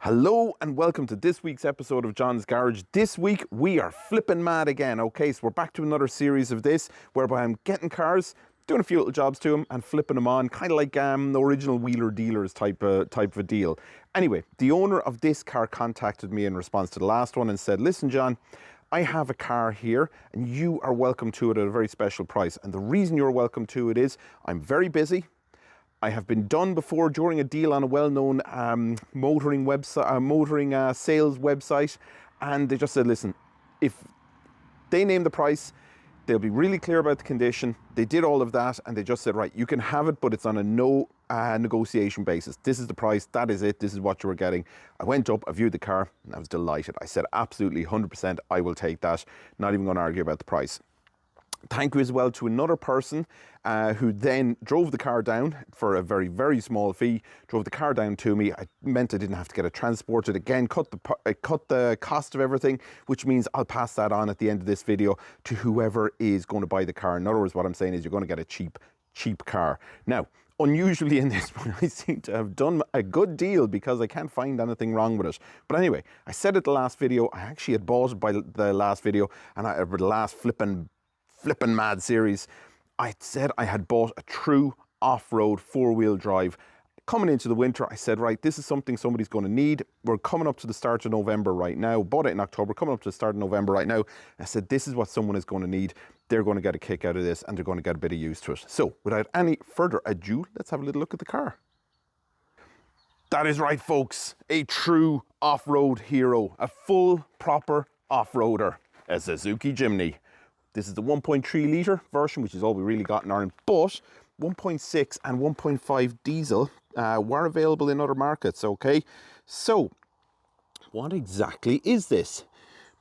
Hello and welcome to this week's episode of John's Garage. This week we are flipping mad again, okay? So we're back to another series of this whereby I'm getting cars, doing a few little jobs to them and flipping them on, kind of like the original wheeler dealers type of a deal. Anyway, the owner of this car contacted me in response to the last one and said, listen John, I have a car here and you are welcome to it at a very special price. And the reason you're welcome to it is I'm very busy. I have been done before during a deal on a well-known motoring sales website, and they just said, listen, if they name the price, they'll be really clear about the condition. They did all of that, and they just said, right, you can have it, but it's on a no negotiation basis. This is the price, that is it, this is what you were getting. I went up, I viewed the car, and I was delighted. I said, absolutely, 100%, I will take that. Not even going to argue about the price. Thank you as well to another person who then drove the car down for a very, very small fee, drove the car down to me. It meant I didn't have to get it transported again, cut the cost of everything, which means I'll pass that on at the end of this video to whoever is going to buy the car. In other words, what I'm saying is you're going to get a cheap car. Now, unusually in this one, I seem to have done a good deal because I can't find anything wrong with it. But anyway, I said it the last video, I actually had bought it by the last video, and the last flipping mad series, I said I had bought a true off-road four-wheel drive. Coming into the winter, I said, right, this is something somebody's going to need. We're coming up to the start of November right now. Bought it in October, coming up to the start of November right now. I said, this is what someone is going to need. They're going to get a kick out of this and they're going to get a bit of use to it. So without any further ado, let's have a little look at the car. That is right, folks. A true off-road hero. A full, proper off-roader. A Suzuki Jimny. This is the 1.3 litre version, which is all we really got in Ireland, but 1.6 and 1.5 diesel were available in other markets, okay? So, what exactly is this?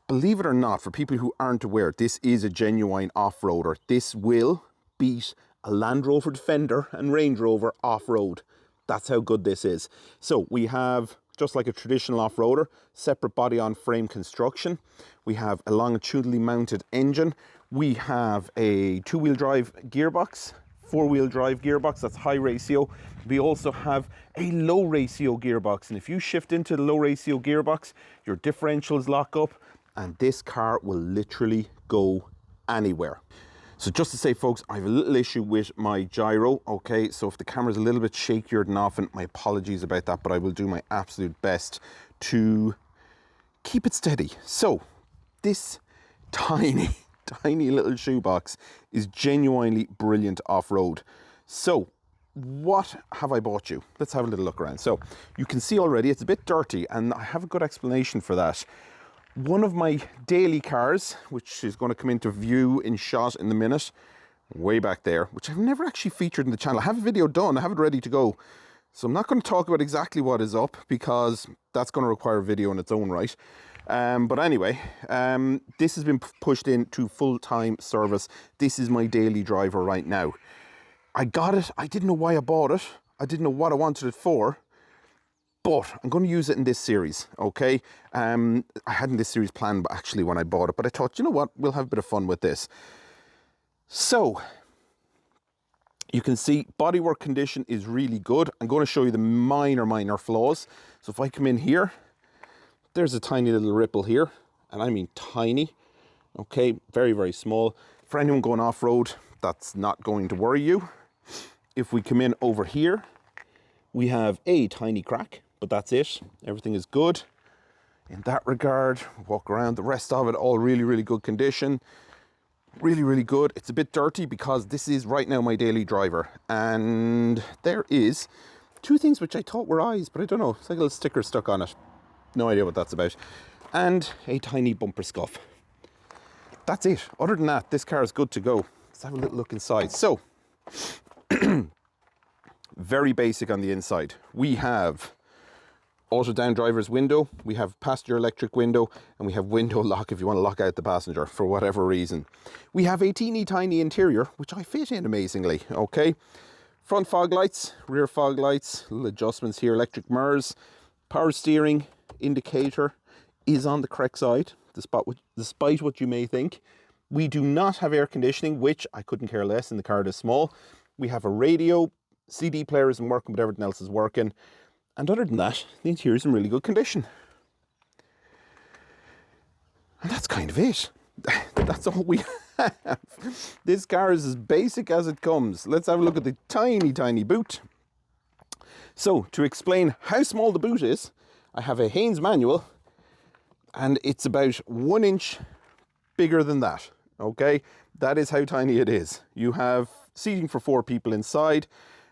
Believe it or not, for people who aren't aware, this is a genuine off-roader. This will beat a Land Rover Defender and Range Rover off-road. That's how good this is. So, we have, just like a traditional off-roader, separate body on frame construction. We have a longitudinally mounted engine. We have a two-wheel drive gearbox, four-wheel drive gearbox, that's high ratio. We also have a low ratio gearbox, and if you shift into the low ratio gearbox, your differentials lock up, and this car will literally go anywhere. So just to say, folks, I have a little issue with my gyro, okay? So if the camera's a little bit shakier than often, my apologies about that, but I will do my absolute best to keep it steady. So this tiny little shoebox is genuinely brilliant off-road. So what have I bought you? Let's have a little look around. So you can see already it's a bit dirty, and I have a good explanation for that. One of my daily cars, which is going to come into view in shot in a minute, way back there, which I've never actually featured in the channel. I have a video done, I have it ready to go. So I'm not going to talk about exactly what is up because that's going to require a video in its own right. But anyway, this has been pushed into full-time service. This is my daily driver right now. I got it. I didn't know why I bought it. I didn't know what I wanted it for. But I'm going to use it in this series, okay? I hadn't this series planned actually when I bought it, but I thought, you know what? We'll have a bit of fun with this. So, you can see bodywork condition is really good. I'm going to show you the minor flaws. So if I come in here, there's a tiny little ripple here, and I mean tiny, okay? Very, very small. For anyone going off-road, that's not going to worry you. If we come in over here, we have a tiny crack. But that's it. Everything is good in that regard. Walk around, the rest of it all really good condition. Really good. It's a bit dirty because this is right now my daily driver, and there is two things which I thought were eyes, but I don't know, it's like a little sticker stuck on it. No idea what that's about. And a tiny bumper scuff. That's it. Other than that, this car is good to go. Let's have a little look inside. So very basic on the inside. We have auto down driver's window, we have passenger electric window, and we have window lock if you want to lock out the passenger for whatever reason. We have a teeny tiny interior, which I fit in amazingly, okay? Front fog lights, rear fog lights, little adjustments here, electric mirrors, power steering, indicator is on the correct side, despite what you may think. We do not have air conditioning, which I couldn't care less in the car this small. We have a radio, CD player isn't working, but everything else is working. And other than that, the interior is in really good condition. And that's kind of it. That's all we have. This car is as basic as it comes. Let's have a look at the tiny, tiny boot. So, to explain how small the boot is, I have a Haynes manual, and it's about 1 inch bigger than that, okay? That is how tiny it is. You have seating for 4 people inside,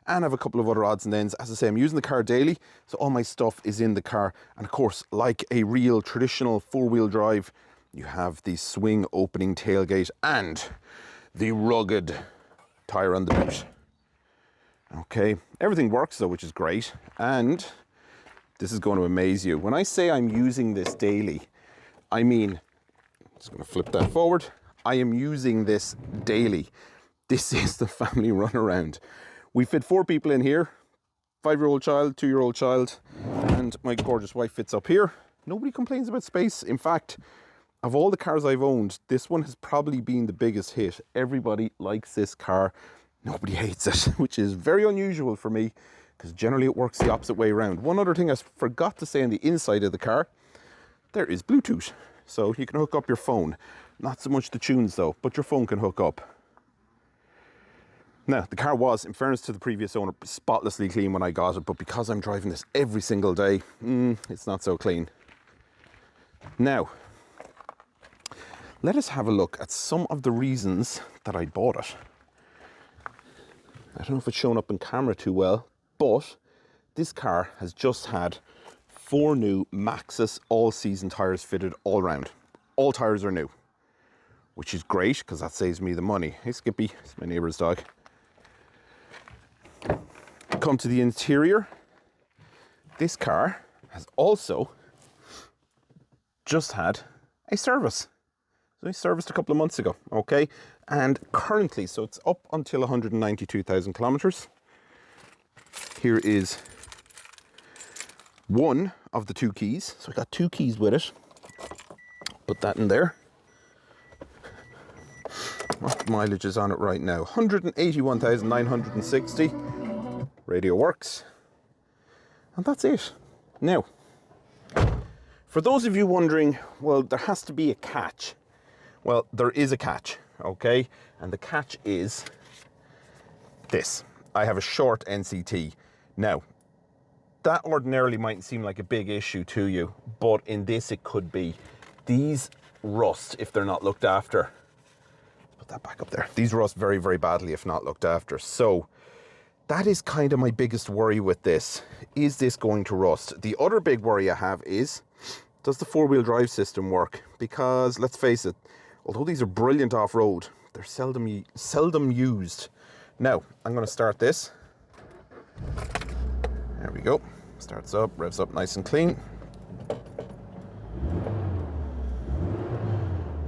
and I have a couple of other odds and ends. As I say, I'm using the car daily, so all my stuff is in the car. And of course, like a real traditional 4-wheel drive, you have the swing opening tailgate and the rugged tyre on the boot. Okay, everything works though, which is great. And this is going to amaze you. When I say I'm using this daily, I mean, I'm just going to flip that forward. I am using this daily. This is the family runaround. We fit 4 people in here, 5-year-old child, 2-year-old child, and my gorgeous wife fits up here. Nobody complains about space. In fact, of all the cars I've owned, this one has probably been the biggest hit. Everybody likes this car. Nobody hates it, which is very unusual for me, because generally it works the opposite way around. One other thing I forgot to say on the inside of the car, there is Bluetooth. So you can hook up your phone. Not so much the tunes though, but your phone can hook up. Now, the car was, in fairness to the previous owner, spotlessly clean when I got it, but because I'm driving this every single day, it's not so clean. Now, let us have a look at some of the reasons that I bought it. I don't know if it's shown up in camera too well, but this car has just had 4 new Maxxis all-season tyres fitted all round. All tyres are new, which is great because that saves me the money. Hey Skippy, it's my neighbour's dog. Come to the interior. This car has also just had a service. So I serviced a couple of months ago, okay? And currently, so it's up until 192,000 kilometers. Here is one of the 2 keys. So I got 2 keys with it. Put that in there. What mileage is on it right now? 181,960. Radio works. And that's it. Now, for those of you wondering, well, there has to be a catch. Well, there is a catch, okay? And the catch is this. I have a short NCT. Now, that ordinarily might seem like a big issue to you, but in this it could be. These rust if they're not looked after. Put that back up there. These rust very, very badly if not looked after. So that is kind of my biggest worry with this. Is this going to rust? The other big worry I have is, does the 4-wheel drive system work? Because let's face it, although these are brilliant off-road, they're seldom used. Now, I'm going to start this. There we go. Starts up, revs up nice and clean.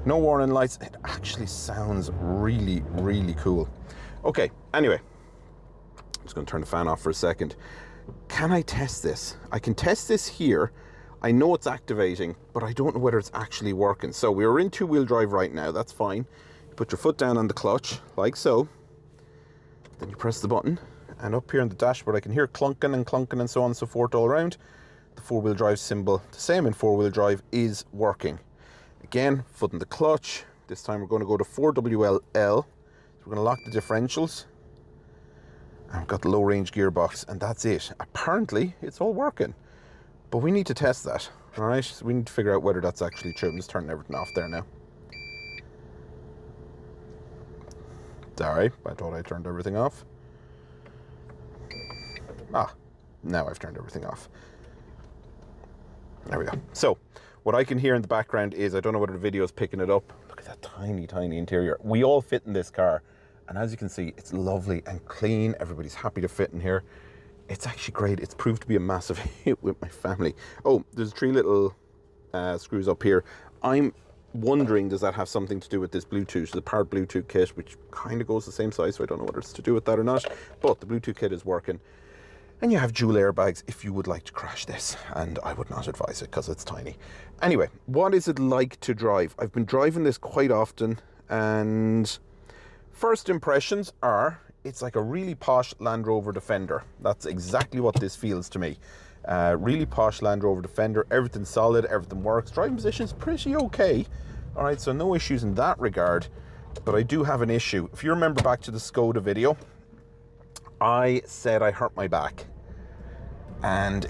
No warning lights. It actually sounds really, really cool. Okay, anyway. I'm just going to turn the fan off for a second. Can I test this? I can test this here. I know it's activating, but I don't know whether it's actually working. So we're in 2-wheel drive right now. That's fine. You put your foot down on the clutch, like so. Then you press the button. And up here on the dashboard, I can hear clunking and so on and so forth all around. The 4-wheel drive symbol, the same in 4-wheel drive, is working. Again, foot in the clutch. This time we're going to go to 4WLL. So we're going to lock the differentials. And we've got the low range gearbox, and that's it. Apparently, it's all working. But we need to test that, all right? So we need to figure out whether that's actually true. I'm just turning everything off there now. Sorry, I thought I turned everything off. Ah, now I've turned everything off. There we go. So, what I can hear in the background is, I don't know whether the video is picking it up. Look at that tiny, tiny interior. We all fit in this car. And as you can see, it's lovely and clean. Everybody's happy to fit in here. It's actually great. It's proved to be a massive hit with my family. Oh, there's 3 little screws up here. I'm wondering, does that have something to do with this Bluetooth, the powered Bluetooth kit, which kind of goes the same size, so I don't know whether it's to do with that or not. But the Bluetooth kit is working. And you have dual airbags if you would like to crash this. And I would not advise it because it's tiny. Anyway, what is it like to drive? I've been driving this quite often, and first impressions are, it's like a really posh Land Rover Defender. That's exactly what this feels to me. Really posh Land Rover Defender, everything solid, everything works. Driving position's pretty okay. All right, so no issues in that regard, but I do have an issue. If you remember back to the Skoda video, I said I hurt my back, and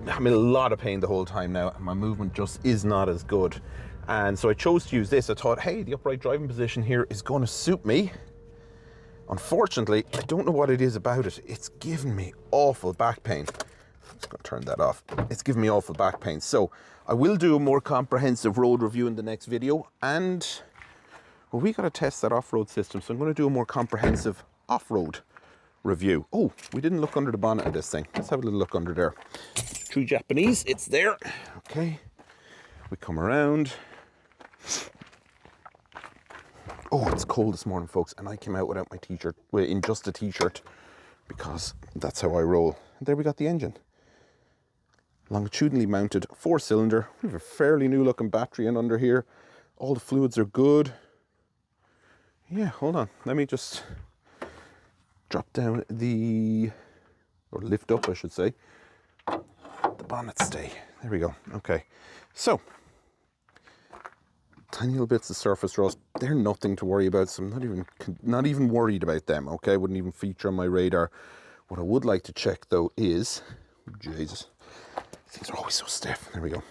I'm in a lot of pain the whole time now, and my movement just is not as good. And so I chose to use this. I thought, hey, the upright driving position here is going to suit me. Unfortunately, I don't know what it is about it. It's giving me awful back pain. I'm just going to turn that off. It's giving me awful back pain. So I will do a more comprehensive road review in the next video. And well, we got to test that off-road system. So I'm going to do a more comprehensive off-road review. Oh, we didn't look under the bonnet of this thing. Let's have a little look under there. True Japanese, it's there. Okay, we come around. Oh, it's cold this morning, folks, and I came out without my t-shirt, in just a t-shirt, because that's how I roll. And there we got the engine. Longitudinally mounted 4-cylinder. We have a fairly new looking battery in under here. All the fluids are good. Yeah, hold on. Let me just drop down or lift up, I should say, the bonnet stay. There we go. Okay. So, tiny little bits of surface rust. They're nothing to worry about, so I'm not even worried about them, okay? Wouldn't even feature on my radar. What I would like to check, though, is... Jesus. Things are always so stiff. There we go.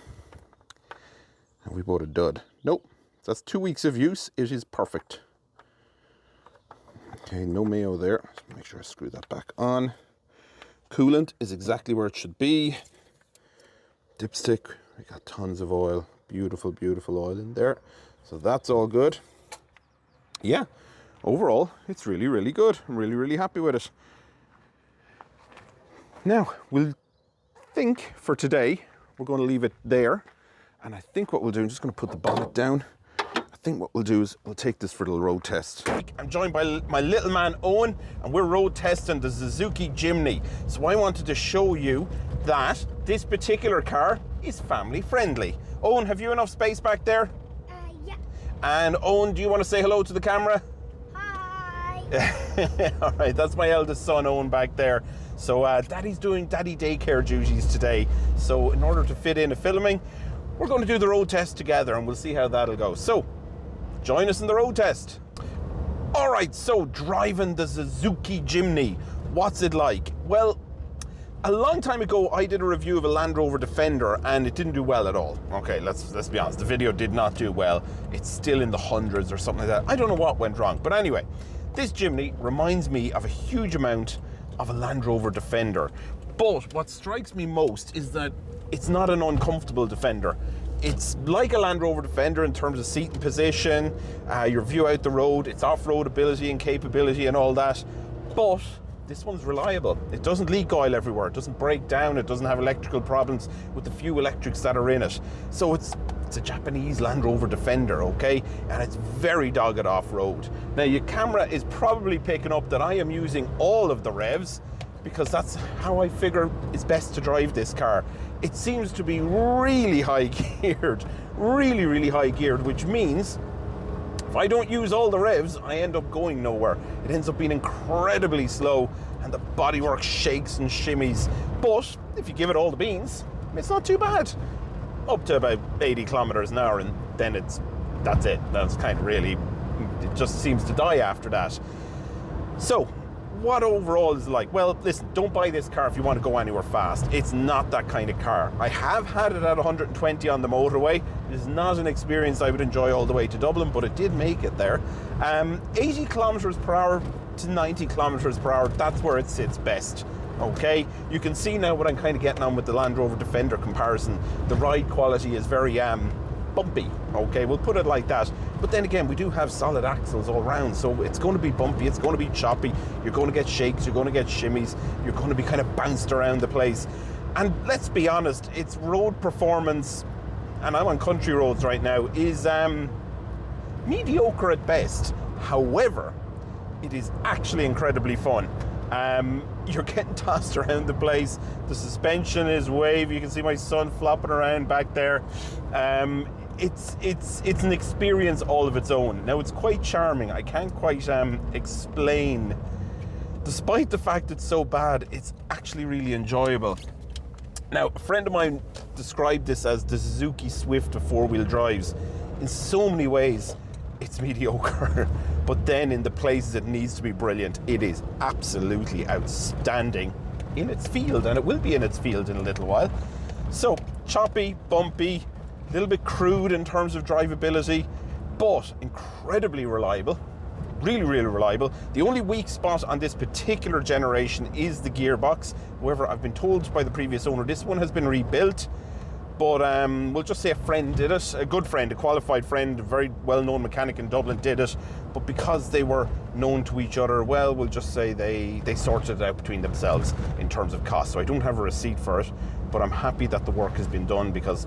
And we bought a dud. Nope. That's 2 weeks of use. It is perfect. Okay, no mayo there. Let's make sure I screw that back on. Coolant is exactly where it should be. Dipstick. We got tons of oil. Beautiful, beautiful oil in there. So that's all good. Yeah, overall, it's really, really good. I'm really, really happy with it. Now, we'll think for today, we're going to leave it there. And I think what we'll do, I'm just going to put the bonnet down. I think what we'll do is we'll take this for a little road test. I'm joined by my little man, Owen, and we're road testing the Suzuki Jimny. So I wanted to show you that this particular car is family friendly. Owen, have you enough space back there? Yeah. And Owen, do you want to say hello to the camera? Hi. All right, that's my eldest son, Owen, back there. So Daddy's doing daddy daycare duties today. So in order to fit in a filming, we're going to do the road test together, and we'll see how that'll go. So join us in the road test. All right, so driving the Suzuki Jimny, what's it like? Well, a long time ago, I did a review of a Land Rover Defender, and it didn't do well at all. Okay, let's be honest. The video did not do well. It's still in the hundreds or something like that. I don't know what went wrong. But anyway, this Jimny reminds me of a huge amount of a Land Rover Defender. But what strikes me most is that it's not an uncomfortable Defender. It's like a Land Rover Defender in terms of seat and position, your view out the road, its off-road ability and capability and all that. But this one's reliable. It doesn't leak oil everywhere. It doesn't break down. It doesn't have electrical problems with the few electrics that are in it. So it's a Japanese Land Rover Defender, okay? And it's very dogged off-road. Now, your camera is probably picking up that I am using all of the revs, because that's how I figure it's best to drive this car. It seems to be really high geared, really, really high geared, which means if I don't use all the revs, I end up going nowhere. It ends up being incredibly slow, and the bodywork shakes and shimmies. But if you give it all the beans, it's not too bad. Up to about 80 kilometers an hour, and then that's it. That's kind of really, it just seems to die after that. So, what overall is it like? Well, listen, don't buy this car if you want to go anywhere fast. It's not that kind of car. I have had it at 120 on the motorway. It is not an experience I would enjoy all the way to Dublin, but it did make it there. 80 kilometers per hour to 90 kilometers per hour, that's where it sits best. Okay, you can see now what I'm kind of getting on with the Land Rover Defender comparison. The ride quality is very bumpy, okay, we'll put it like that. But then again, we do have solid axles all round, so it's going to be bumpy, it's going to be choppy, you're going to get shakes, you're going to get shimmies, you're going to be kind of bounced around the place. And let's be honest, its road performance, and I'm on country roads right now, is mediocre at best. However, it is actually incredibly fun. You're getting tossed around the place. The suspension is wavy. You can see my son flopping around back there. It's an experience all of its own. Now, it's quite charming. I can't quite explain. Despite the fact it's so bad, it's actually really enjoyable. Now, a friend of mine described this as the Suzuki Swift of four-wheel drives. In so many ways, it's mediocre. But then in the places it needs to be brilliant, it is absolutely outstanding in its field, and it will be in its field in a little while. So, choppy, bumpy, a little bit crude in terms of drivability, but incredibly reliable. Really, really reliable. The only weak spot on this particular generation is the gearbox. However, I've been told by the previous owner this one has been rebuilt, but we'll just say a friend did it, a good friend, a qualified friend, a very well-known mechanic in Dublin did it, but because they were known to each other, well, we'll just say they sorted it out between themselves in terms of cost. So I don't have a receipt for it, but I'm happy that the work has been done, because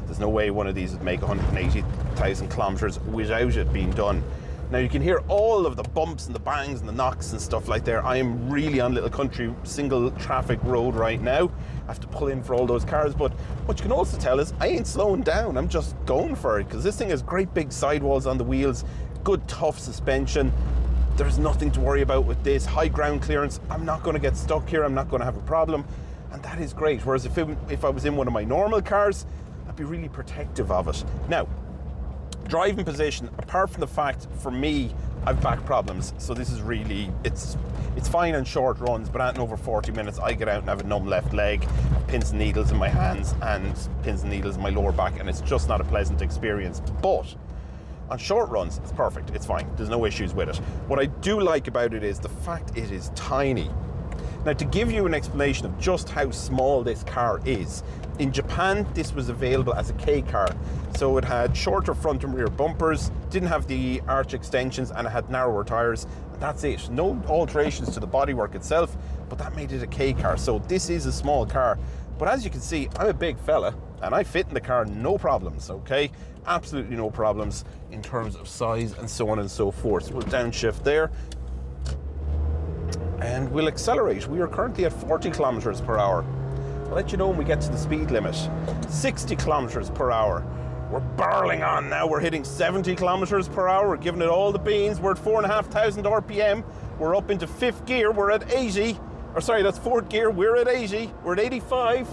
there's no way one of these would make 180,000 kilometers without it being done. Now you can hear all of the bumps and the bangs and the knocks and stuff like there. I am really on little country single traffic road right now. I have to pull in for all those cars, but what you can also tell is I ain't slowing down. I'm just going for it, because this thing has great big sidewalls on the wheels, good tough suspension. There's nothing to worry about with this. High ground clearance. I'm not going to get stuck here. I'm not going to have a problem, and that is great. Whereas if I was in one of my normal cars, I'd be really protective of it. Now, driving position, apart from the fact, for me, I've back problems, so this is really, it's fine on short runs, but at over 40 minutes, I get out and have a numb left leg, pins and needles in my hands, and pins and needles in my lower back, and it's just not a pleasant experience. But on short runs, it's perfect, it's fine, there's no issues with it. What I do like about it is the fact it is tiny. Now, to give you an explanation of just how small this car is, in Japan, this was available as a K car. So it had shorter front and rear bumpers, didn't have the arch extensions, and it had narrower tires. And that's it. No alterations to the bodywork itself, but that made it a K car. So this is a small car. But as you can see, I'm a big fella, and I fit in the car, no problems, okay? Absolutely no problems in terms of size and so on and so forth. So we'll downshift there, and we'll accelerate. We are currently at 40 kilometers per hour. I'll let you know when we get to the speed limit. 60 kilometers per hour. We're barreling on now. We're hitting 70 kilometers per hour. We're giving it all the beans. We're at 4,500 RPM. We're up into fifth gear. We're at 80. Or sorry, that's fourth gear. We're at 80. We're at 85.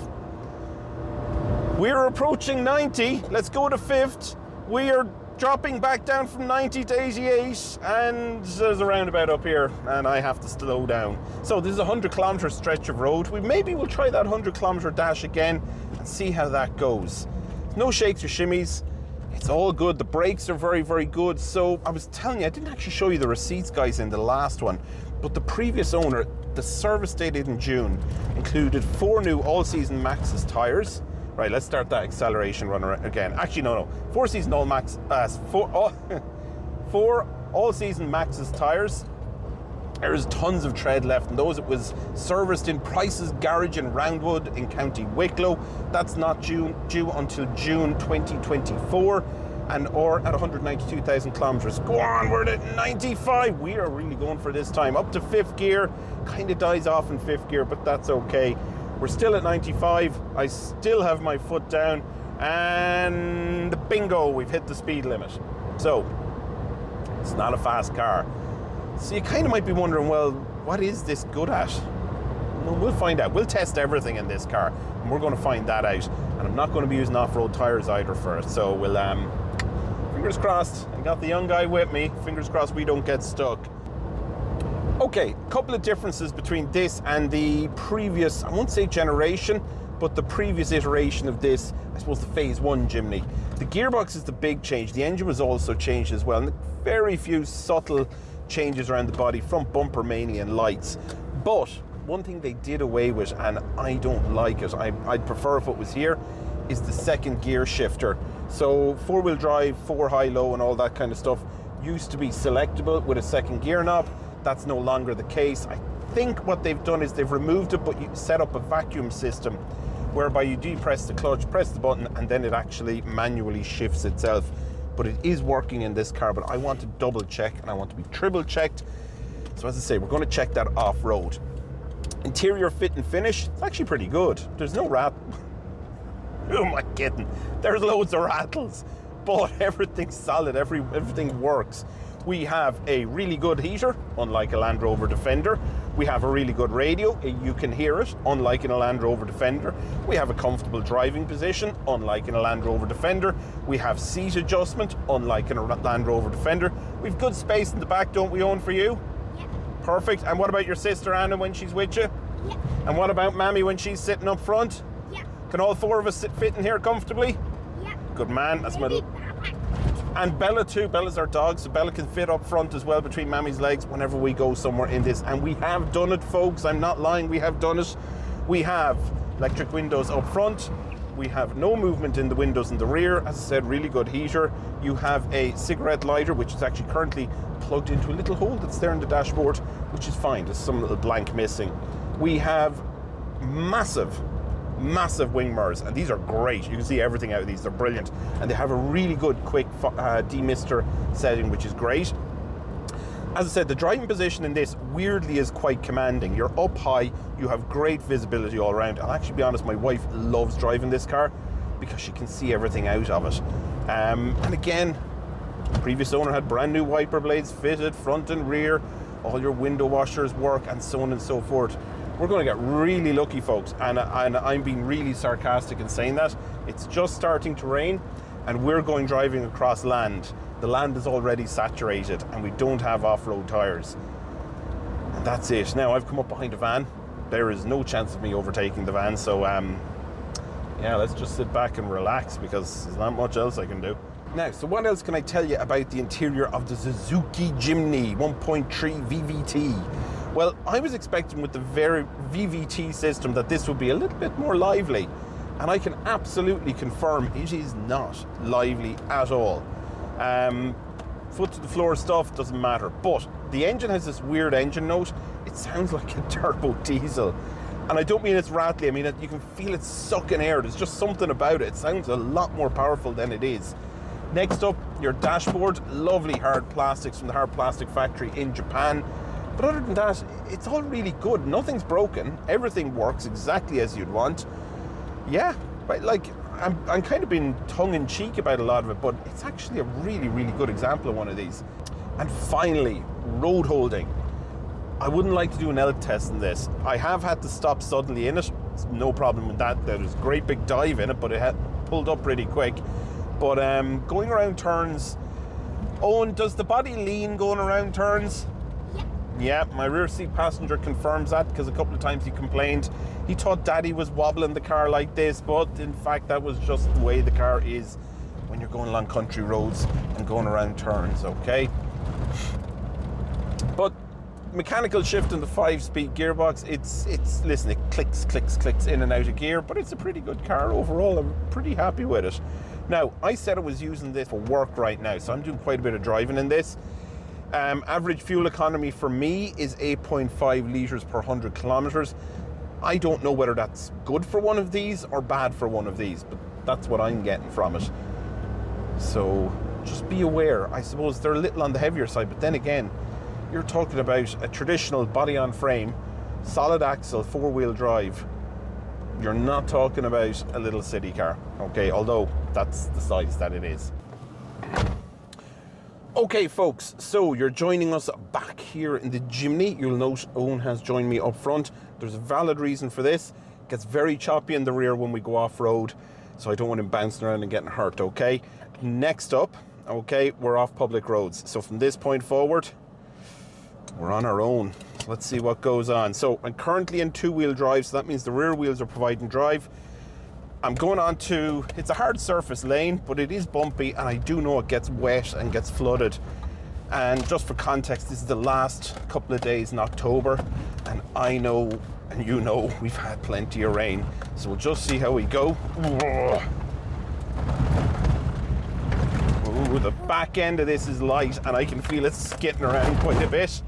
We're approaching 90. Let's go to fifth. We are dropping back down from 90 to 88, and there's a roundabout up here, and I have to slow down. So this is a 100 kilometer stretch of road. Maybe we'll try that 100 kilometer dash again and see how that goes. No shakes or shimmies. It's all good. The brakes are very, very good. So I was telling you, I didn't actually show you the receipts, guys, in the last one, but the previous owner, the service dated in June, included 4 new all-season Maxxis tires. Right, let's start that acceleration run again. Actually, no. 4 season all max, 4 all-season Maxxis tires. There's tons of tread left in those. It was serviced in Price's garage in Roundwood in County Wicklow. That's not due until June 2024, or at 192,000 kilometers. Go on, we're at 95. We are really going for this time. Up to fifth gear, kind of dies off in fifth gear, but that's okay. We're still at 95. I still have my foot down, and bingo, we've hit the speed limit. So it's not a fast car. So you kind of might be wondering, well, what is this good at? Well, we'll find out. We'll test everything in this car, and we're going to find that out. And I'm not going to be using off-road tires either for it. So we'll, fingers crossed, I got the young guy with me. Fingers crossed we don't get stuck. Okay, a couple of differences between this and the previous, I won't say generation, but the previous iteration of this, I suppose the Phase 1 Jimny. The gearbox is the big change. The engine was also changed as well, and very few subtle changes around the body, front bumper mainly, and lights. But one thing they did away with, and I don't like it, I'd prefer if it was here, is the second gear shifter. So 4-wheel drive, 4 high-low and all that kind of stuff used to be selectable with a second gear knob. That's no longer the case. I think what they've done is they've removed it, but you set up a vacuum system whereby you depress the clutch, press the button, and then it actually manually shifts itself. But it is working in this car, but I want to double check and I want to be triple checked. So as I say, we're going to check that off-road. Interior fit and finish, it's actually pretty good. There's no rat. Who am I kidding? There's loads of rattles, but everything's solid, everything works. We have a really good heater, unlike a Land Rover Defender. We have a really good radio, you can hear it, unlike in a Land Rover Defender. We have a comfortable driving position, unlike in a Land Rover Defender. We have seat adjustment, unlike in a Land Rover Defender. We've good space in the back, don't we, Owen, for you? Yeah. Perfect. And what about your sister Anna when she's with you? Yeah. And what about Mammy when she's sitting up front? Yeah. Can all four of us fit in here comfortably? Yeah. Good man. That's my little... And Bella too. Bella's our dog, so Bella can fit up front as well between Mammy's legs whenever we go somewhere in this. And we have done it, folks. I'm not lying. We have done it. We have electric windows up front. We have no movement in the windows in the rear. As I said, really good heater. You have a cigarette lighter, which is actually currently plugged into a little hole that's there in the dashboard, which is fine. There's some little blank missing. We have massive wing mirrors, and these are great. You can see everything out of these. They're brilliant, and they have a really good quick demister setting, which is great. As I said, the driving position in this weirdly is quite commanding. You're up high, you have great visibility all around. I'll actually be honest, my wife loves driving this car because she can see everything out of it. And again, the previous owner had brand new wiper blades fitted, front and rear, all your window washers work, and so on and so forth. We're going to get really lucky, folks, and I'm being really sarcastic in saying that. It's just starting to rain, and we're going driving across land. The land is already saturated, and we don't have off-road tyres. And that's it. Now, I've come up behind a van. There is no chance of me overtaking the van, so yeah, let's just sit back and relax, because there's not much else I can do. Now, so what else can I tell you about the interior of the Suzuki Jimny 1.3 VVT? Well, I was expecting with the very VVT system that this would be a little bit more lively, and I can absolutely confirm it is not lively at all. Foot to the floor stuff doesn't matter, but the engine has this weird engine note. It sounds like a turbo diesel, and I don't mean it's rattly. I mean you can feel it sucking air. There's just something about it. It sounds a lot more powerful than it is. Next up, your dashboard. Lovely hard plastics from the Hard Plastic Factory in Japan. But other than that, it's all really good. Nothing's broken. Everything works exactly as you'd want. Yeah, but like, I'm kind of being tongue-in-cheek about a lot of it, but it's actually a really, really good example of one of these. And finally, road holding. I wouldn't like to do an elk test in this. I have had to stop suddenly in it. It's no problem with that. There's a great big dive in it, but it had pulled up pretty quick. But going around turns... Owen, does the body lean going around turns? Yeah, my rear seat passenger confirms that, because a couple of times he complained. He thought Daddy was wobbling the car like this, but in fact that was just the way the car is when you're going along country roads and going around turns, okay? But mechanical shift in the 5-speed gearbox, listen, it clicks in and out of gear, but it's a pretty good car overall. I'm pretty happy with it. Now, I said I was using this for work right now, so I'm doing quite a bit of driving in this. Average fuel economy for me is 8.5 litres per 100 kilometres. I don't know whether that's good for one of these or bad for one of these, but that's what I'm getting from it. So just be aware. I suppose they're a little on the heavier side, but then again, you're talking about a traditional body on frame, solid axle, 4-wheel drive. You're not talking about a little city car, okay? Although that's the size that it is. Okay, folks, so you're joining us back here in the Jimny. You'll note Owen has joined me up front. There's a valid reason for this. It gets very choppy in the rear when we go off-road, so I don't want him bouncing around and getting hurt, okay? Next up, okay, we're off public roads. So from this point forward, we're on our own. So let's see what goes on. So I'm currently in 2-wheel drive, so that means the rear wheels are providing drive. I'm going on to, it's a hard surface lane, but it is bumpy, and I do know it gets wet and gets flooded. And just for context, this is the last couple of days in October, and I know, and you know, we've had plenty of rain. So we'll just see how we go. Ooh, the back end of this is light, and I can feel it skidding around quite a bit.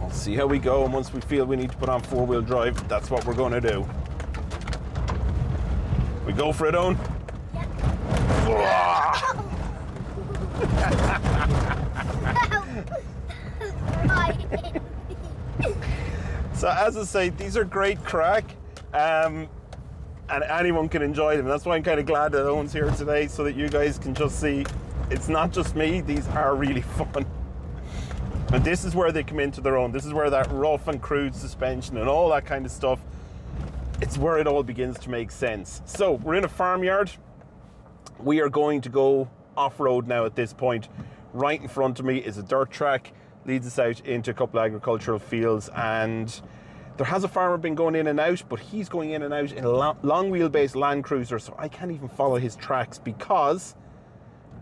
We'll see how we go, and once we feel we need to put on 4-wheel drive, that's what we're going to do. We go for it, Owen? Yeah. So as I say, these are great crack, and anyone can enjoy them. That's why I'm kind of glad that Owen's here today, so that you guys can just see it's not just me, these are really fun. And this is where they come into their own. This is where that rough and crude suspension and all that kind of stuff, it's where it all begins to make sense. So we're in a farmyard. We are going to go off-road now at this point. Right in front of me is a dirt track, leads us out into a couple of agricultural fields, and there has a farmer been going in and out, but he's going in and out in a long wheelbase Land Cruiser, so I can't even follow his tracks because,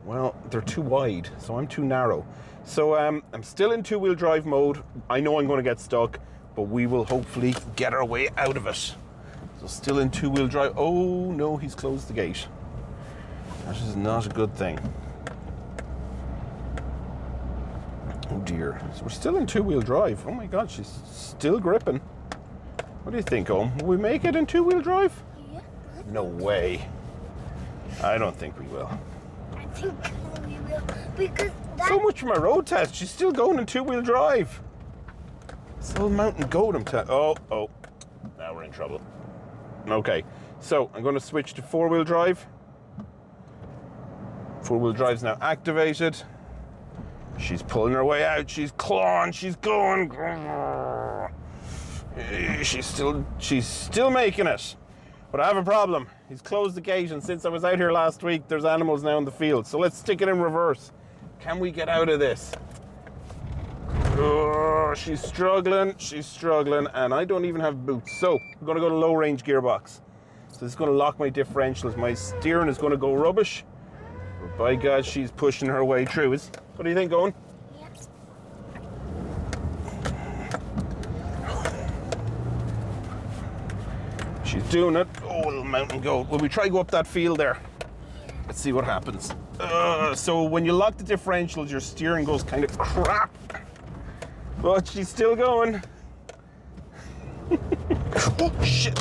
well, they're too wide, so I'm too narrow. So I'm still in two-wheel drive mode. I know I'm going to get stuck, but we will hopefully get our way out of it. So still in two-wheel drive. Oh no, he's closed the gate. That is not a good thing. Oh dear. So we're still in two-wheel drive. Oh my God, she's still gripping. What do you think, Ohm? Will we make it in two-wheel drive? Yeah. No way. I don't think we will. I think we will, because that... So much for my road test. She's still going in two-wheel drive. This little mountain goat, I'm telling. Oh. Now we're in trouble. Okay. So I'm going to switch to four-wheel drive. Four-wheel drive's now activated. She's pulling her way out. She's clawing. She's going. She's still making it. But I have a problem. He's closed the gate, and since I was out here last week, there's animals now in the field. So let's stick it in reverse. Can we get out of this? Oh, she's struggling, and I don't even have boots. So I'm going to go to low-range gearbox. So this is going to lock my differentials. My steering is going to go rubbish. But by God, she's pushing her way through. What do you think, Owen? Yeah. She's doing it. Oh, little mountain goat. Will we try go up that field there? Let's see what happens. So when you lock the differentials, your steering goes kind of crap. But she's still going. Oh, shit.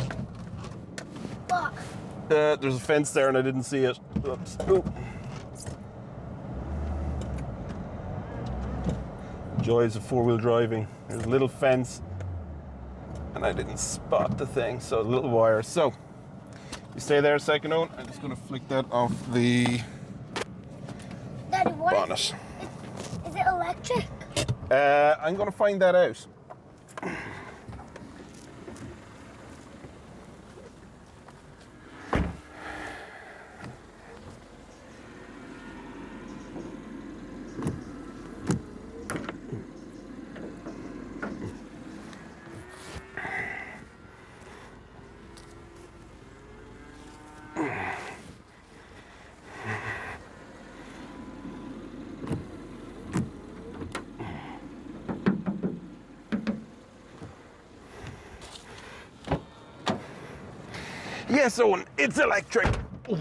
What? There's a fence there and I didn't see it. Oops. Oh. Joys of four-wheel driving. There's a little fence and I didn't spot the thing, so a little wire. So you stay there a second, Owen. I'm just going to flick that off the Daddy, what bonnet. is it electric? I'm going to find that out. Yes, Owen, it's electric. Ooh,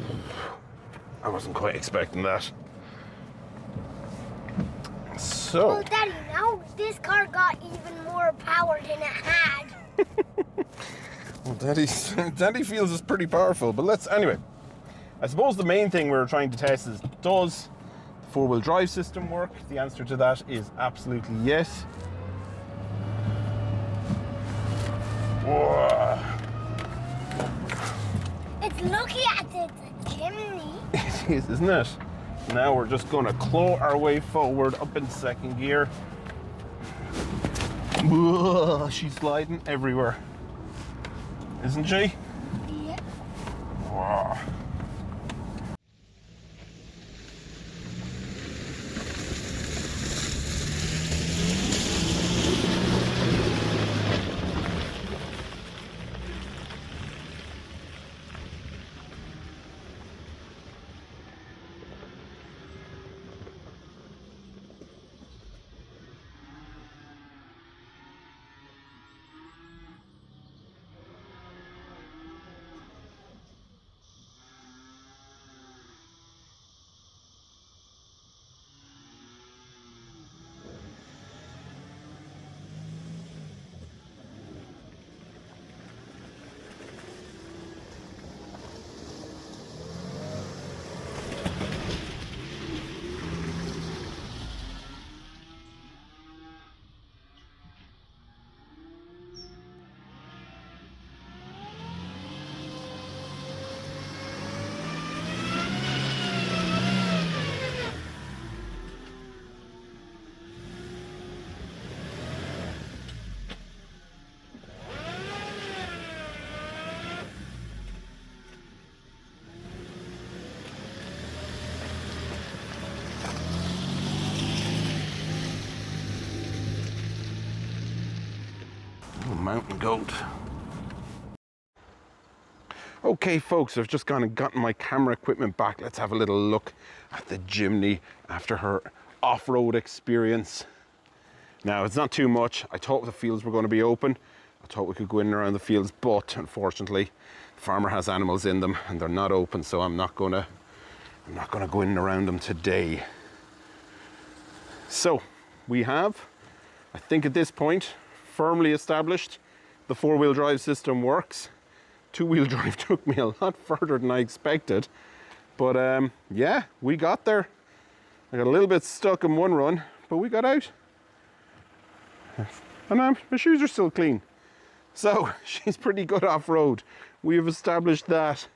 I wasn't quite expecting that. So. Oh, Daddy, now this car got even more power than it had. Well, Daddy feels it's pretty powerful, but anyway. I suppose the main thing we're trying to test is, does the four-wheel drive system work? The answer to that is absolutely yes. Whoa. It's looking at the chimney. It is, isn't it? Now we're just going to claw our way forward up in second gear. Whoa, she's sliding everywhere. Isn't she? Yeah. Whoa. mountain goat. Okay folks, I've just gone and gotten my camera equipment back. Let's have a little look at the Jimny after her off-road experience. Now, it's not too much. I thought the fields were going to be open. I thought we could go in and around the fields, but unfortunately, the farmer has animals in them and they're not open, so I'm not gonna go in and around them today. So, we have, I think at this point, firmly established the four-wheel drive system works. Two-wheel drive took me a lot further than I expected, but yeah, we got there. I got a little bit stuck in one run, but we got out. And my shoes are still clean. So, she's pretty good off-road. We have established that.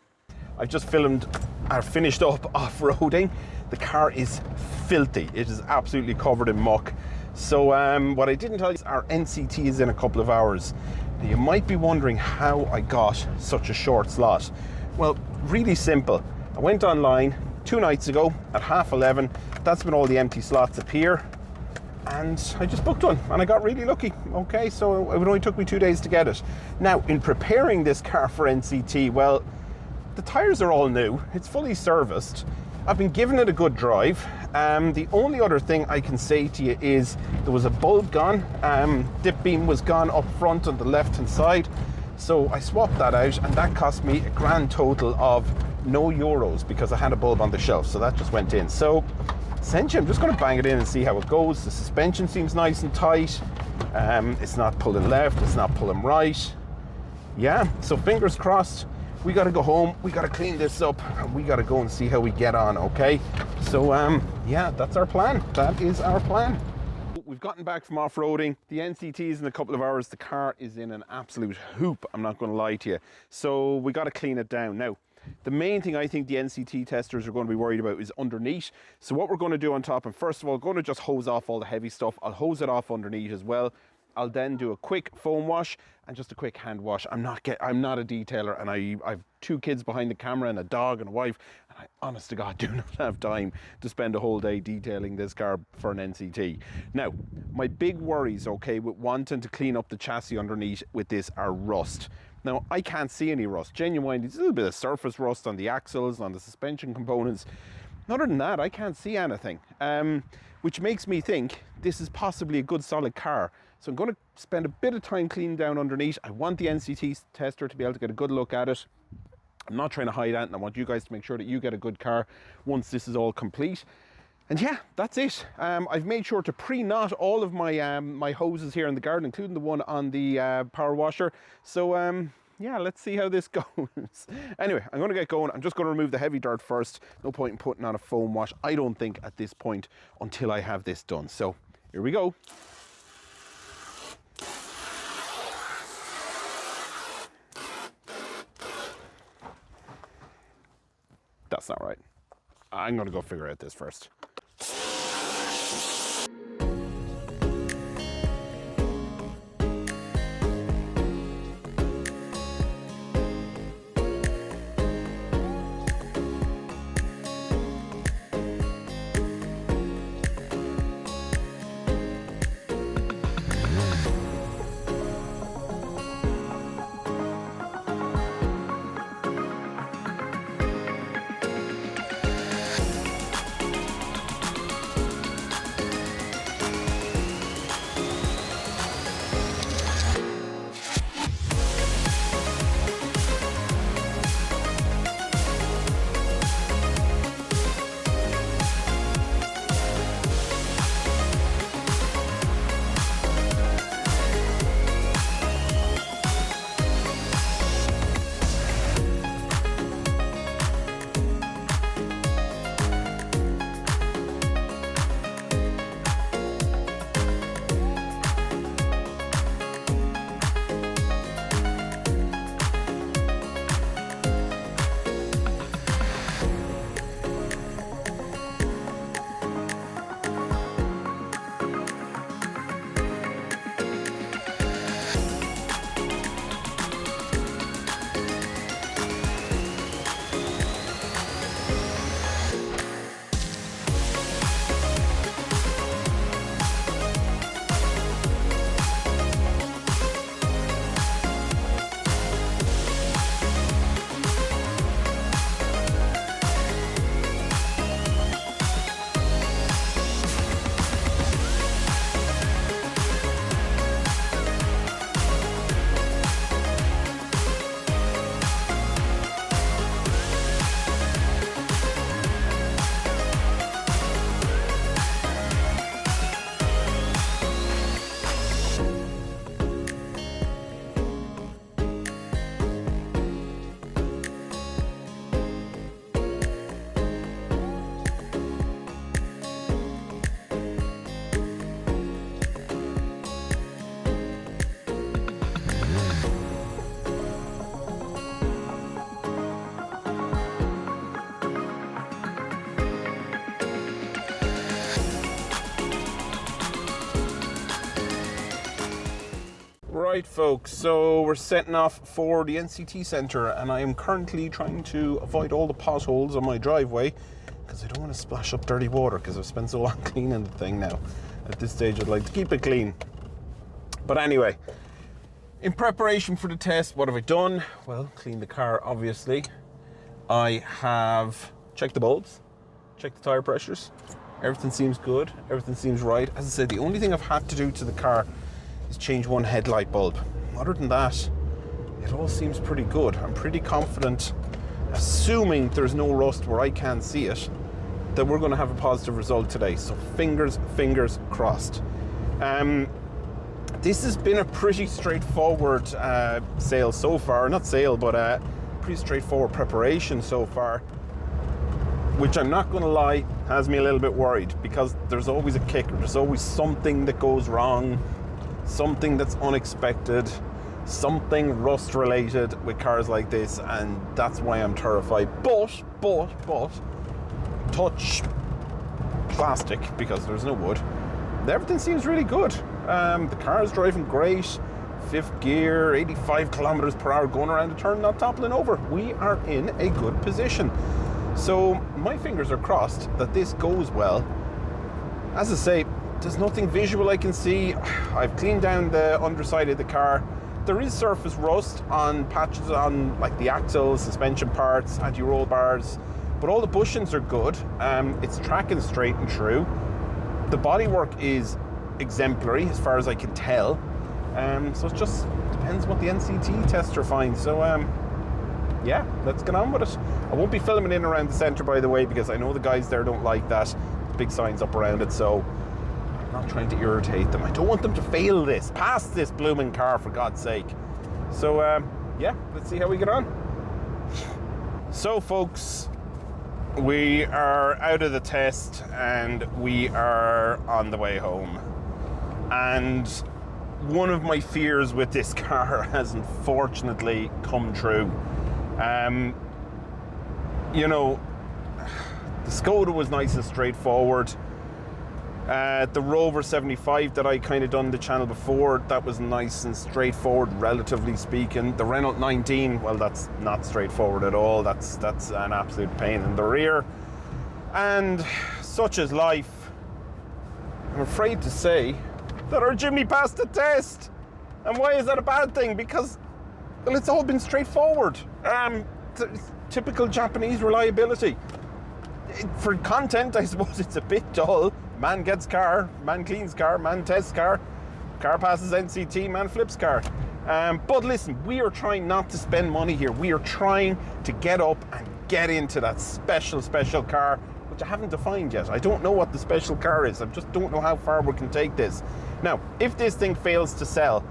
I've just finished up off-roading. The car is filthy. It is absolutely covered in muck. So what I didn't tell you is our NCT is in a couple of hours. Now, you might be wondering how I got such a short slot. Well, really simple. I went online 2 nights ago at 11:30. That's when all the empty slots appear. And I just booked one and I got really lucky. Okay, so it only took me 2 days to get it. Now, in preparing this car for NCT, well, the tires are all new. It's fully serviced. I've been giving it a good drive. The only other thing I can say to you is there was a bulb gone. Dip beam was gone up front on the left-hand side. So I swapped that out and that cost me a grand total of no euros because I had a bulb on the shelf. So that just went in. So essentially, I'm just going to bang it in and see how it goes. The suspension seems nice and tight. It's not pulling left, it's not pulling right. Yeah, so fingers crossed. We got to go home, we got to clean this up, and we got to go and see how we get on, okay? So, yeah, that's our plan. That is our plan. We've gotten back from off-roading. The NCT is in a couple of hours. The car is in an absolute hoop, I'm not going to lie to you. So we got to clean it down. Now, the main thing I think the NCT testers are going to be worried about is underneath. So what we're going to do on top, and first of all, going to just hose off all the heavy stuff. I'll hose it off underneath as well. I'll then do a quick foam wash and just a quick hand wash. I'm not a detailer, and I've 2 kids behind the camera and a dog and a wife, and I honest to God do not have time to spend a whole day detailing this car for an NCT. Now, my big worries, okay, with wanting to clean up the chassis underneath with this are rust. Now, I can't see any rust. Genuinely, there's a little bit of surface rust on the axles, on the suspension components. Other than that, I can't see anything, which makes me think this is possibly a good solid car. So I'm going to spend a bit of time cleaning down underneath. I want the NCT tester to be able to get a good look at it. I'm not trying to hide that, and I want you guys to make sure that you get a good car once this is all complete. And yeah, that's it. I've made sure to pre-knot all of my my hoses here in the garden, including the one on the power washer. So yeah, let's see how this goes. Anyway, I'm going to get going. I'm just going to remove the heavy dirt first. No point in putting on a foam wash, I don't think, at this point, until I have this done. So here we go. That's not right. I'm going to go figure out this first. Right, folks, so we're setting off for the NCT Centre, and I am currently trying to avoid all the potholes on my driveway because I don't want to splash up dirty water because I've spent so long cleaning the thing now. At this stage, I'd like to keep it clean. But anyway, in preparation for the test, what have I done? Well, cleaned the car, obviously. I have checked the bulbs, checked the tyre pressures. Everything seems good, everything seems right. As I said, the only thing I've had to do to the car is change one headlight bulb. Other than that, it all seems pretty good. I'm pretty confident, assuming there's no rust where I can't see it, that we're going to have a positive result today. So fingers crossed. This has been a pretty straightforward sale so far. Not sale, but pretty straightforward preparation so far, which I'm not going to lie, has me a little bit worried because there's always a kicker. There's always something that goes wrong, something that's unexpected, something rust related with cars like this, and that's why I'm terrified. But touch plastic because there's no wood. Everything seems really good. The car is driving great. Fifth gear, 85 kilometers per hour, going around the turn, not toppling over. We are in a good position. So my fingers are crossed that this goes well. As I say, there's nothing visual I can see. I've cleaned down the underside of the car. There is surface rust on patches on like the axles, suspension parts, anti-roll bars, but all the bushings are good. It's tracking straight and true. The bodywork is exemplary as far as I can tell. So it just depends what the NCT tester finds. So yeah, let's get on with it. I won't be filming in around the centre, by the way, because I know the guys there don't like that. Big signs up around it, so I'm not trying to irritate them. I don't want them to fail this. Pass this blooming car, for God's sake. So yeah, let's see how we get on. So folks, we are out of the test and we are on the way home. And one of my fears with this car has unfortunately come true. You know, the Skoda was nice and straightforward. The Rover 75 that I kind of done the channel before, that was nice and straightforward, relatively speaking. The Renault 19, well, that's not straightforward at all. That's an absolute pain in the rear. And such is life. I'm afraid to say that our Jimny passed the test. And why is that a bad thing? Because, well, it's all been straightforward. Typical Japanese reliability. For content, I suppose it's a bit dull. Man gets car, man cleans car, man tests car, car passes NCT, man flips car. But listen, we are trying not to spend money here. We are trying to get up and get into that special car, which I haven't defined yet. I don't know what the special car is. I just don't know how far we can take this. Now, if this thing fails to sell,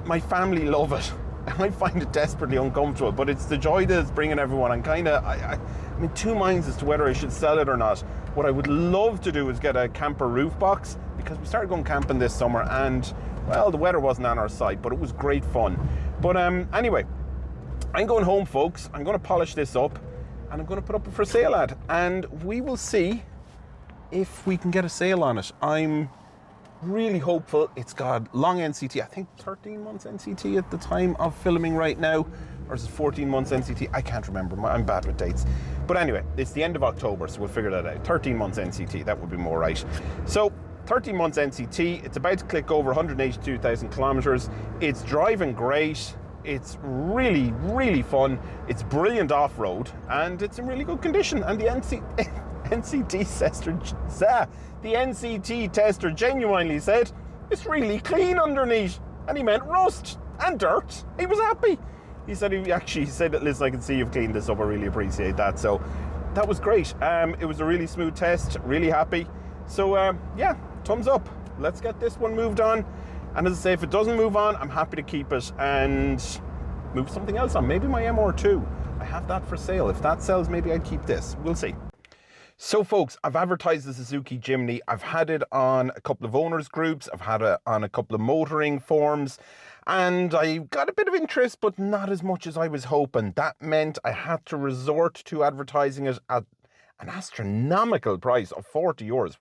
my family love it. And I find it desperately uncomfortable, but it's the joy that it's bringing everyone. I'm in two minds as to whether I should sell it or not. What I would love to do is get a camper roof box, because we started going camping this summer and, well, the weather wasn't on our side, but it was great fun. But anyway, I'm going home, folks. I'm going to polish this up and I'm going to put up a for sale ad, and we will see if we can get a sale on it. I'm really hopeful. It's got long NCT, I think 13 months NCT at the time of filming right now, or is it 14 months NCT? I can't remember, I'm bad with dates. But anyway, it's the end of October, so we'll figure that out. 13 months NCT, that would be more right. So 13 months NCT, it's about to click over 182,000 kilometers. It's driving great. It's really fun. It's brilliant off-road, and it's in really good condition. And the NCT tester genuinely said it's really clean underneath, and he meant rust and dirt. He was happy. He said he said that, listen, I can see you've cleaned this up. I really appreciate that. So that was great. It was a really smooth test. Really happy. So yeah, thumbs up. Let's get this one moved on. And as I say, if it doesn't move on, I'm happy to keep it and move something else on. Maybe my MR2. I have that for sale. If that sells, maybe I'd keep this. We'll see. So folks, I've advertised the Suzuki Jimny. I've had it on a couple of owners groups. I've had it on a couple of motoring forums, and I got a bit of interest, but not as much as I was hoping. That meant I had to resort to advertising it at an astronomical price of €40.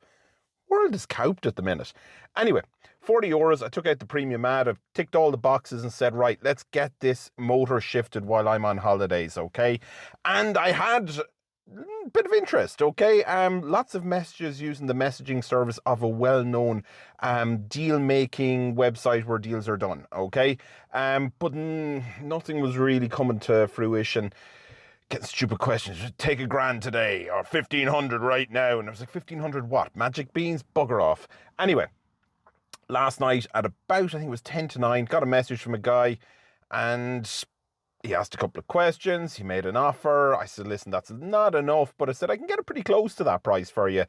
world is cowped at the minute. Anyway, €40. I took out the premium ad. I've ticked all the boxes and said, right, let's get this motor shifted while I'm on holidays, okay? And I had a bit of interest, okay? Lots of messages using the messaging service of a well-known deal-making website where deals are done, okay? But nothing was really coming to fruition. Getting stupid questions. Take $1,000 today or 1,500 right now. And I was like, 1,500 what? Magic beans? Bugger off. Anyway, last night at about, I think it was 10 to 9, got a message from a guy and he asked a couple of questions. He made an offer. I said, listen, that's not enough. But I said, I can get it pretty close to that price for you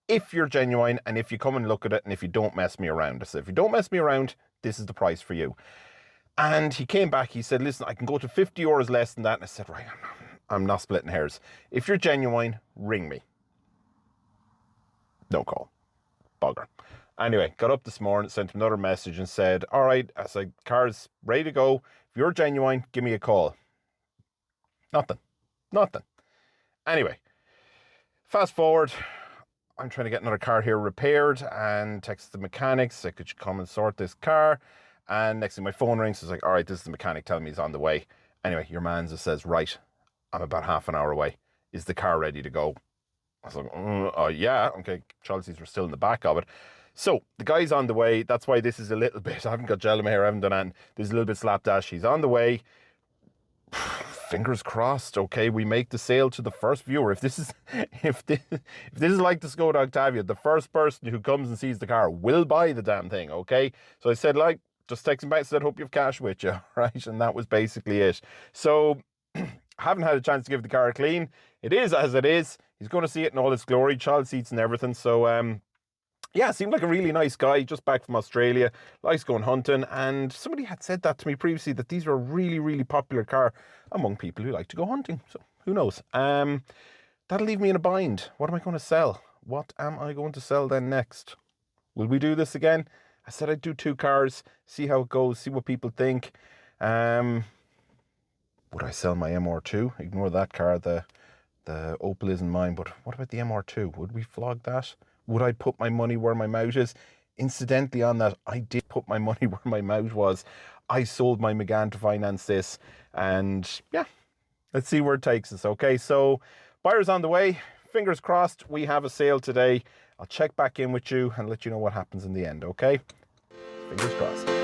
if you're genuine and if you come and look at it and if you don't mess me around. I said, if you don't mess me around, this is the price for you. And he came back. He said, listen, I can go to €50 less than that. And I said, right, I'm not splitting hairs. If you're genuine, ring me. No call. Bugger. Anyway, got up this morning, sent him another message and said, all right, I said, car's ready to go. If you're genuine, give me a call. Nothing. Anyway, fast forward. I'm trying to get another car here repaired and text the mechanics. Said, could you come and sort this car? And next thing my phone rings. It's like, all right, this is the mechanic telling me he's on the way. Anyway, your man just says, right, I'm about half an hour away. Is the car ready to go? I was like, oh yeah, okay. Chelsea's were still in the back of it. So the guy's on the way. That's why this is a little bit, I haven't got gel in my hair, I haven't done anything. There's a little bit slapdash. He's on the way. Fingers crossed, okay, we make the sale to the first viewer. If this is like the Skoda Octavia, the first person who comes and sees the car will buy the damn thing, okay? So I said, like, just text him back and said, hope you have cash with you, right? And that was basically it. So haven't had a chance to give the car a clean. It is as it is. He's going to see it in all its glory, child seats and everything. So yeah, seemed like a really nice guy, just back from Australia, likes going hunting. And somebody had said that to me previously, that these are a really, really popular car among people who like to go hunting. So who knows? That'll leave me in a bind. What am I going to sell? What am I going to sell then next? Will we do this again? I said I'd do 2 cars, see how it goes, see what people think. Would I sell my MR2? Ignore that car. The Opel isn't mine, but what about the MR2? Would we flog that? Would I put my money where my mouth is? Incidentally on that, I did put my money where my mouth was. I sold my Megane to finance this, and yeah, let's see where it takes us. Okay, so buyer's on the way. Fingers crossed we have a sale today. I'll check back in with you and let you know what happens in the end, okay? Fingers crossed.